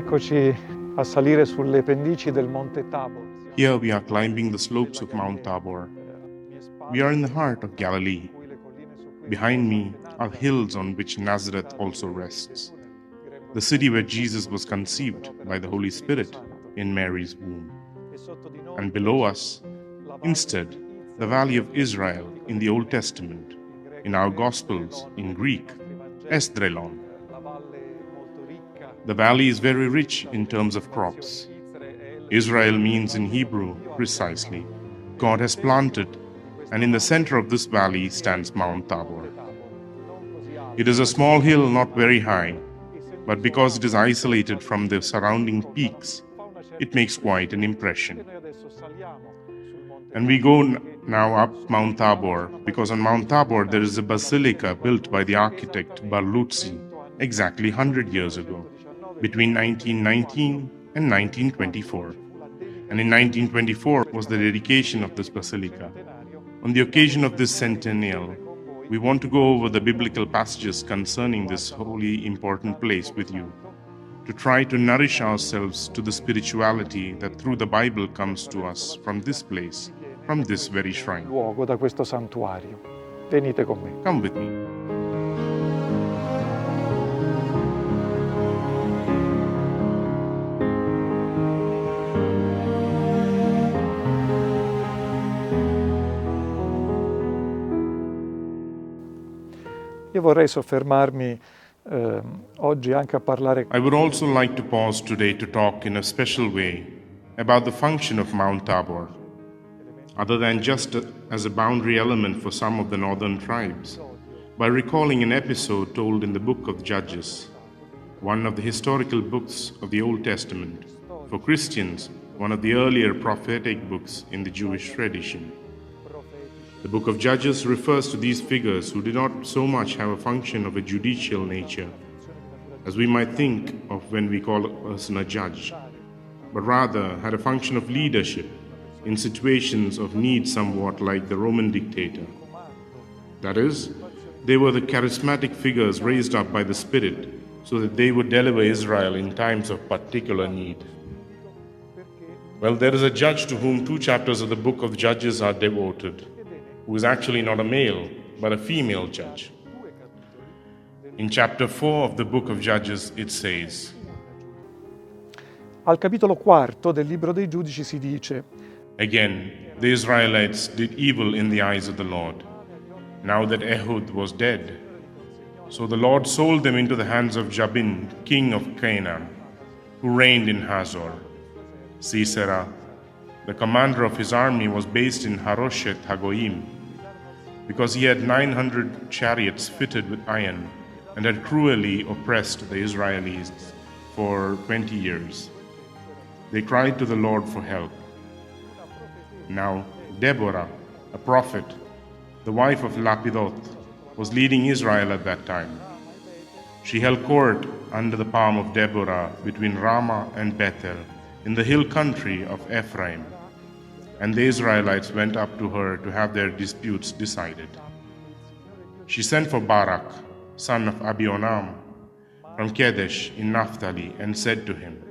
Eccoci a salire sulle pendici del Monte Tabor. Here we are climbing the slopes of Mount Tabor. We are in the heart of Galilee. Behind me are hills on which Nazareth also rests, the city where Jesus was conceived by the Holy Spirit in Mary's womb. And below us, instead, the Valley of Israel in the Old Testament, in our Gospels in Greek, Esdrelon. The valley is very rich in terms of crops. Israel means in Hebrew, precisely, God has planted, and in the center of this valley stands Mount Tabor. It is a small hill not very high, but because it is isolated from the surrounding peaks, it makes quite an impression. And we go now up Mount Tabor, because on Mount Tabor there is a basilica built by the architect Barluzzi exactly 100 years ago, between 1919 and 1924. And in 1924 was the dedication of this basilica. On the occasion of this centennial, we want to go over the biblical passages concerning this holy, important place with you, to try to nourish ourselves to the spirituality that through the Bible comes to us from this place, from this very shrine. Luogo da questo santuario. Venite con me. Come with me. Io vorrei soffermarmi oggi anche a parlare. I would also like to pause today to talk in a special way about the function of Mount Tabor, other than just as a boundary element for some of the northern tribes, by recalling an episode told in the book of Judges, one of the historical books of the Old Testament, for Christians, one of the earlier prophetic books in the Jewish tradition. The book of Judges refers to these figures who did not so much have a function of a judicial nature, as we might think of when we call a person a judge, but rather had a function of leadership in situations of need, somewhat like the Roman dictator. That is, they were the charismatic figures raised up by the Spirit so that they would deliver Israel in times of particular need. Well, there is a judge to whom 2 chapters of the book of Judges are devoted, who is actually not a male, but a female judge. In chapter 4 of the book of Judges, it says, Al capitolo 4 del libro dei Giudici si dice: Again, the Israelites did evil in the eyes of the Lord, now that Ehud was dead. So the Lord sold them into the hands of Jabin, king of Canaan, who reigned in Hazor. Sisera, the commander of his army, was based in Haroshet Hagoyim, because he had 900 chariots fitted with iron and had cruelly oppressed the Israelis for 20 years. They cried to the Lord for help. Now Deborah, a prophet, the wife of Lapidoth, was leading Israel at that time. She held court under the palm of Deborah between Ramah and Bethel in the hill country of Ephraim, and the Israelites went up to her to have their disputes decided. She sent for Barak, son of Abionam, from Kedesh in Naphtali, and said to him,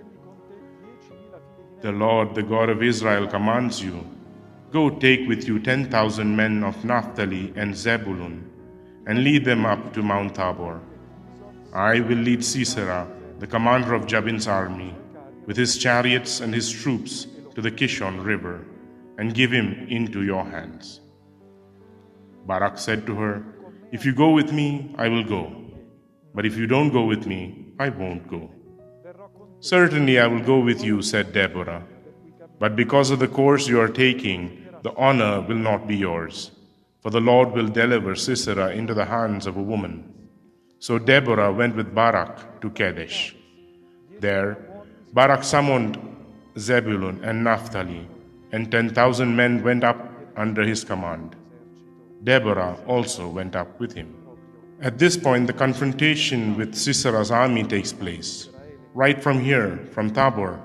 The Lord, the God of Israel, commands you, Go take with you 10,000 men of Naphtali and Zebulun, and lead them up to Mount Tabor. I will lead Sisera, the commander of Jabin's army, with his chariots and his troops to the Kishon River, and give him into your hands. Barak said to her, If you go with me, I will go. But if you don't go with me, I won't go. Certainly I will go with you, said Deborah. But because of the course you are taking, the honor will not be yours. For the Lord will deliver Sisera into the hands of a woman. So Deborah went with Barak to Kadesh. There, Barak summoned Zebulun and Naphtali, and 10,000 men went up under his command. Deborah also went up with him. At this point, the confrontation with Sisera's army takes place. Right from here, from Tabor,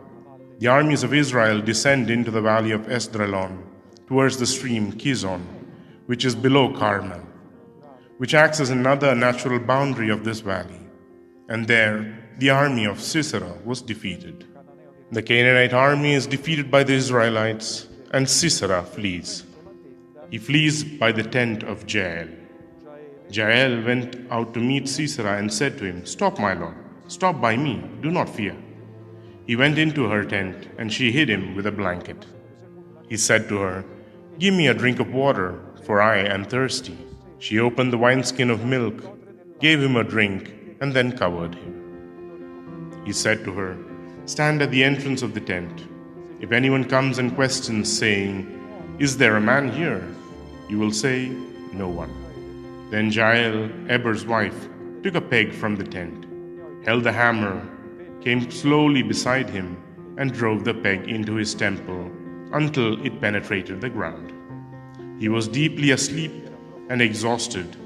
the armies of Israel descend into the valley of Esdrelon, towards the stream Kizon, which is below Carmel, which acts as another natural boundary of this valley. And there, the army of Sisera was defeated. The Canaanite army is defeated by the Israelites, and Sisera flees. He flees by the tent of Jael. Jael went out to meet Sisera and said to him, "Stop, my lord, stop by me, do not fear." He went into her tent, and she hid him with a blanket. He said to her, "Give me a drink of water, for I am thirsty." She opened the wineskin of milk, gave him a drink, and then covered him. He said to her, "Stand at the entrance of the tent. If anyone comes and questions, saying, 'Is there a man here?' you will say, 'No one.'" Then Jael, Eber's wife, took a peg from the tent, held the hammer, came slowly beside him, and drove the peg into his temple until it penetrated the ground. He was deeply asleep and exhausted,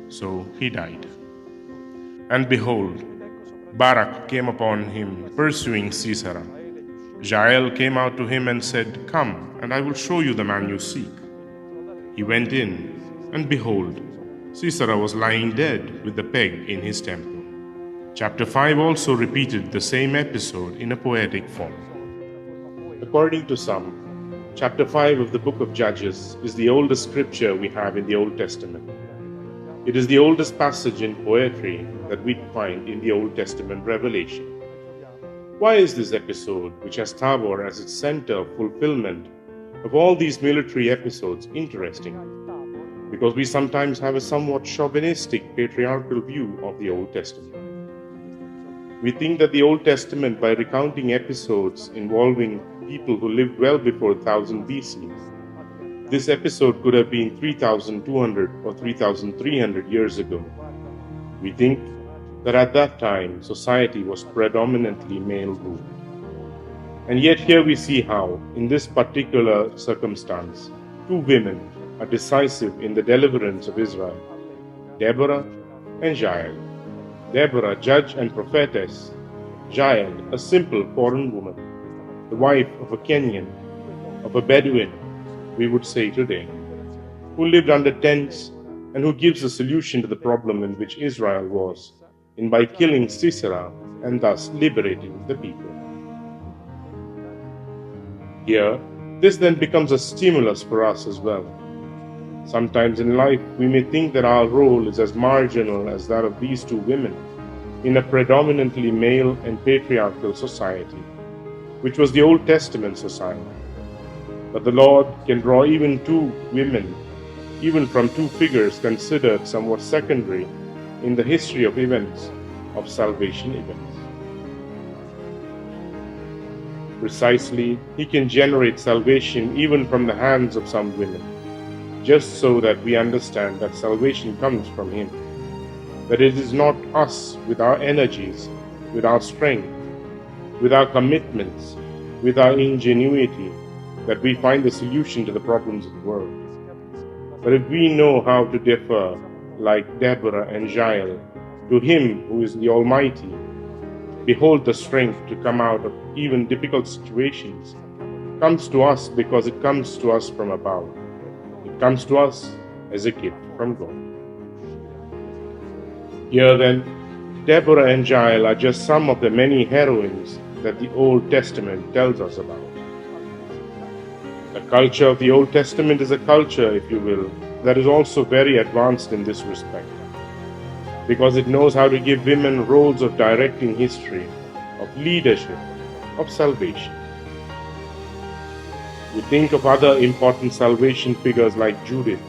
so he died. And behold, Barak came upon him, pursuing Sisera. Jael came out to him and said, "Come, and I will show you the man you seek." He went in, and behold, Sisera was lying dead with the peg in his temple. Chapter 5 also repeated the same episode in a poetic form. According to some, chapter 5 of the book of Judges is the oldest scripture we have in the Old Testament. It is the oldest passage in poetry that we find in the Old Testament revelation. Why is this episode, which has Tabor as its center of fulfillment of all these military episodes, interesting? Because we sometimes have a somewhat chauvinistic patriarchal view of the Old Testament. We think that the Old Testament, by recounting episodes involving people who lived well before 1000 BC, this episode could have been 3200 or 3300 years ago. We think that at that time society was predominantly male-ruled. And yet here we see how, in this particular circumstance, two women are decisive in the deliverance of Israel, Deborah and Jael. Deborah, judge and prophetess; Jael, a simple foreign woman, the wife of a Kenyan, of a Bedouin, we would say today, who lived under tents and who gives a solution to the problem in which Israel was, in by killing Sisera and thus liberating the people. Here, this then becomes a stimulus for us as well. Sometimes in life, we may think that our role is as marginal as that of these two women in a predominantly male and patriarchal society, which was the Old Testament society. But the Lord can draw even two women, even from two figures considered somewhat secondary in the history of events, of salvation events. Precisely, He can generate salvation even from the hands of some women, just so that we understand that salvation comes from Him, that it is not us with our energies, with our strength, with our commitments, with our ingenuity, that we find the solution to the problems of the world. But if we know how to defer, like Deborah and Jael, to Him who is the Almighty, behold, the strength to come out of even difficult situations comes to us because it comes to us from above. It comes to us as a gift from God. Here then, Deborah and Jael are just some of the many heroines that the Old Testament tells us about. The culture of the Old Testament is a culture, if you will, that is also very advanced in this respect, because it knows how to give women roles of directing history, of leadership, of salvation. We think of other important salvation figures like Judith.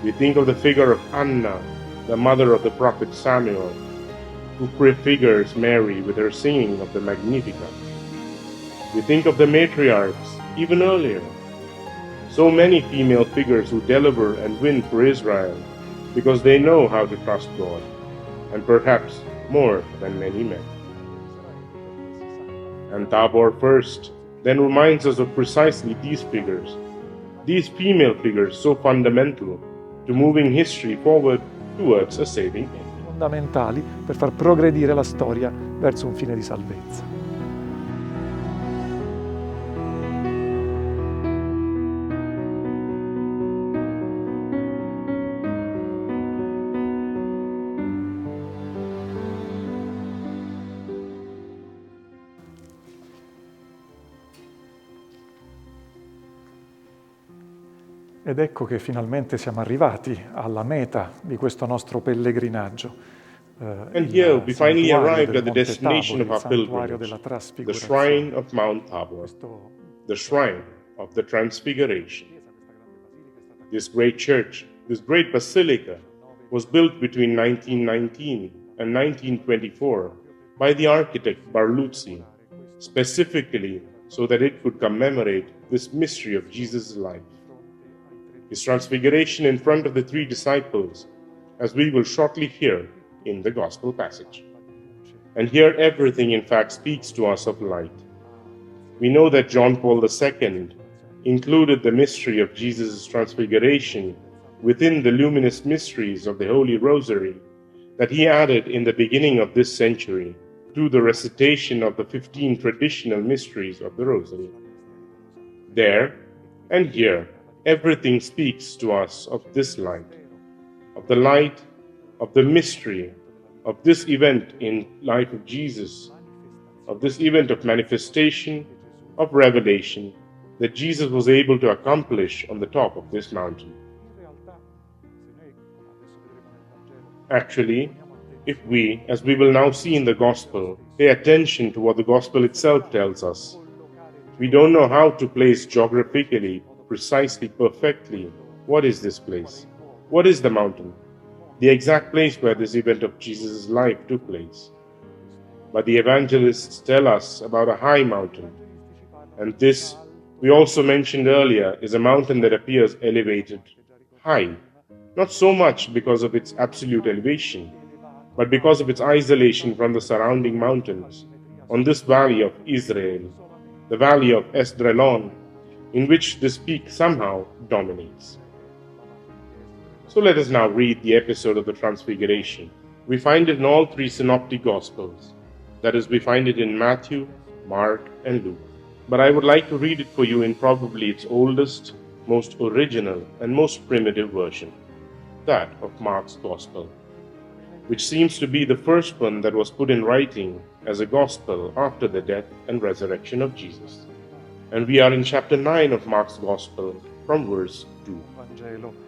We think of the figure of Anna, the mother of the prophet Samuel, who prefigures Mary with her singing of the Magnificat. We think of the matriarchs even earlier. So many female figures who deliver and win for Israel because they know how to trust God, and perhaps more than many men. And Tabor first then reminds us of precisely these figures, these female figures so fundamental to moving history forward towards a saving end. Fondamentali per far progredire la storia verso un fine di salvezza. Ed ecco che finalmente siamo arrivati alla meta di questo nostro pellegrinaggio, And here il we finally santuario arrived del at the Monte destination Tabor, of il our santuario pilgrimage, della the Trasfigurazione. shrine of Mount Tabor, Questo the shrine of the Transfiguration. This great church, this great basilica, was built between 1919 and 1924 by the architect Barluzzi, specifically so that it could commemorate this mystery of Jesus' life. His transfiguration in front of the three disciples, as we will shortly hear in the Gospel passage. And here everything in fact speaks to us of light. We know that John Paul II included the mystery of Jesus' transfiguration within the luminous mysteries of the Holy Rosary that he added in the beginning of this century to the recitation of the 15 traditional mysteries of the Rosary. There and here, everything speaks to us of this light, of the light, of the mystery, of this event in life of Jesus, of this event of manifestation, of revelation, that Jesus was able to accomplish on the top of this mountain. Actually, if we, as we will now see in the Gospel, pay attention to what the Gospel itself tells us, we don't know how to place geographically, precisely, perfectly, what is this place? What is the mountain? The exact place where this event of Jesus' life took place. But the evangelists tell us about a high mountain, and this, we also mentioned earlier, is a mountain that appears elevated, high, not so much because of its absolute elevation, but because of its isolation from the surrounding mountains, on this valley of Israel, the valley of Esdraelon, in which this peak somehow dominates. So let us now read the episode of the Transfiguration. We find it in all three synoptic Gospels. That is, we find it in Matthew, Mark, and Luke. But I would like to read it for you in probably its oldest, most original, and most primitive version, that of Mark's Gospel, which seems to be the first one that was put in writing as a Gospel after the death and resurrection of Jesus. And we are in chapter 9 of Mark's Gospel, from verse 2. Vangelo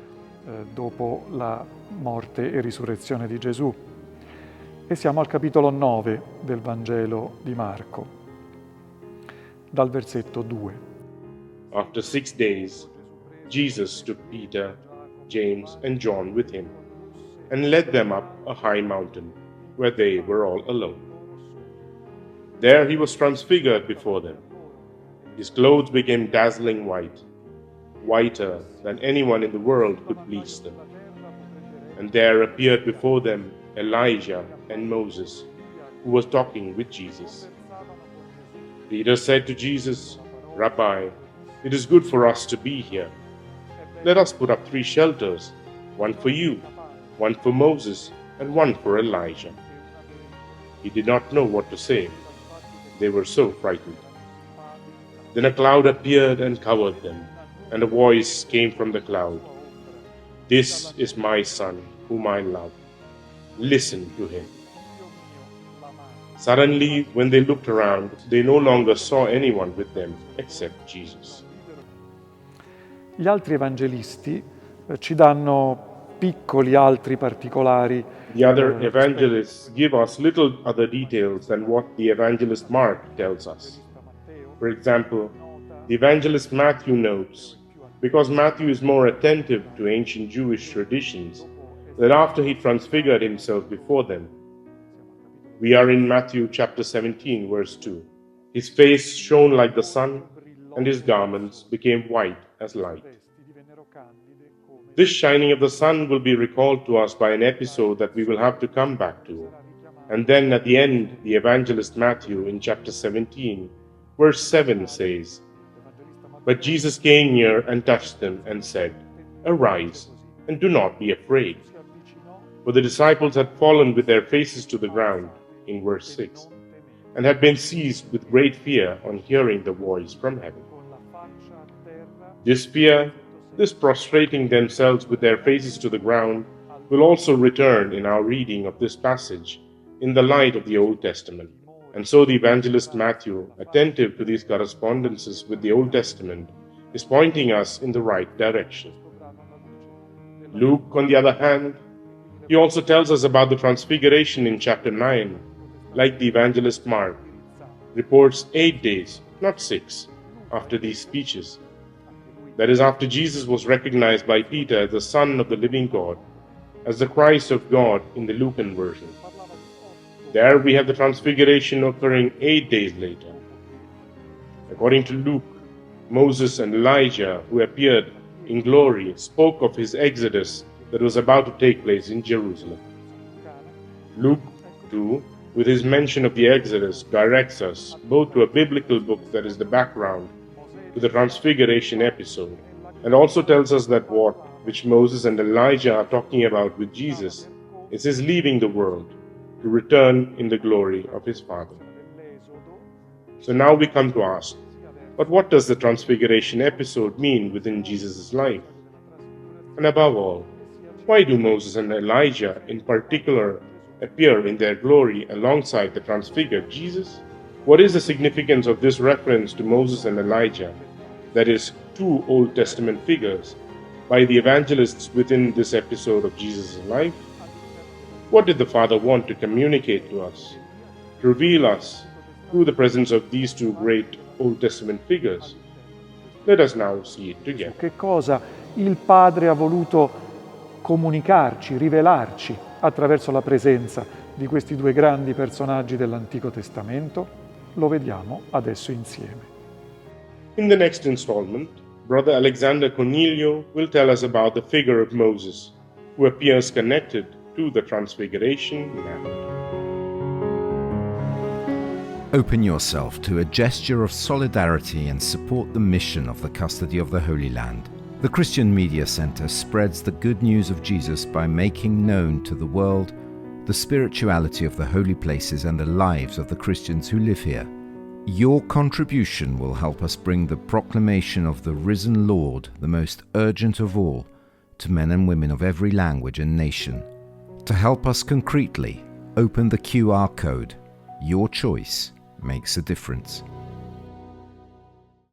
dopo la morte e risurrezione di Gesù. E siamo al capitolo 9 del Vangelo di Marco, dal versetto 2. After 6 days, Jesus took Peter, James, and John with him, and led them up a high mountain, where they were all alone. There he was transfigured before them. His clothes became dazzling white, whiter than anyone in the world could bleach them. And there appeared before them Elijah and Moses, who was talking with Jesus. Peter said to Jesus, "Rabbi, it is good for us to be here. Let us put up 3 shelters, one for you, one for Moses, and one for Elijah." He did not know what to say. They were so frightened. Then a cloud appeared and covered them, and a voice came from the cloud, "This is my Son, whom I love. Listen to him." Suddenly, when they looked around, they no longer saw anyone with them except Jesus. Gli altri evangelisti ci danno piccoli altri particolari. The other evangelists give us little other details than what the evangelist Mark tells us. For example, the evangelist Matthew notes, because Matthew is more attentive to ancient Jewish traditions, that after he transfigured himself before them, we are in Matthew chapter 17, verse 2. His face shone like the sun, and his garments became white as light. This shining of the sun will be recalled to us by an episode that we will have to come back to. And then at the end, the evangelist Matthew in chapter 17, verse 7 says, "But Jesus came near and touched them and said, 'Arise, and do not be afraid.' For the disciples had fallen with their faces to the ground," in verse 6, "and had been seized with great fear on hearing the voice from heaven." This fear, this prostrating themselves with their faces to the ground, will also return in our reading of this passage in the light of the Old Testament. And so the evangelist Matthew, attentive to these correspondences with the Old Testament, is pointing us in the right direction. Luke, on the other hand, he also tells us about the Transfiguration in chapter 9, like the evangelist Mark, reports 8 days, not 6, after these speeches. That is, after Jesus was recognized by Peter as the Son of the living God, as the Christ of God in the Lucan version. There we have the Transfiguration occurring 8 days later. According to Luke, Moses and Elijah, who appeared in glory, spoke of his exodus that was about to take place in Jerusalem. Luke, too, with his mention of the Exodus, directs us both to a biblical book that is the background to the Transfiguration episode, and also tells us that which Moses and Elijah are talking about with Jesus is his leaving the world to return in the glory of his Father. So now we come to ask, but what does the Transfiguration episode mean within Jesus' life? And above all, why do Moses and Elijah in particular appear in their glory alongside the transfigured Jesus? What is the significance of this reference to Moses and Elijah, that is, two Old Testament figures, by the evangelists within this episode of Jesus' life? What did the Father want to communicate to us, to reveal us through the presence of these two great Old Testament figures? Let us now see it together. Che cosa il Padre ha voluto comunicarci, rivelarci attraverso la presenza di questi due grandi personaggi dell'Antico Testamento? Lo vediamo adesso insieme. In the next installment, Brother Alessandro Coniglio will tell us about the figure of Moses, who appears connected to the Transfiguration narrative. Open yourself to a gesture of solidarity and support the mission of the custody of the Holy Land. The Christian Media Center spreads the good news of Jesus by making known to the world the spirituality of the holy places and the lives of the Christians who live here. Your contribution will help us bring the proclamation of the risen Lord, the most urgent of all, to men and women of every language and nation. To help us concretely, open the QR code. Your choice makes a difference.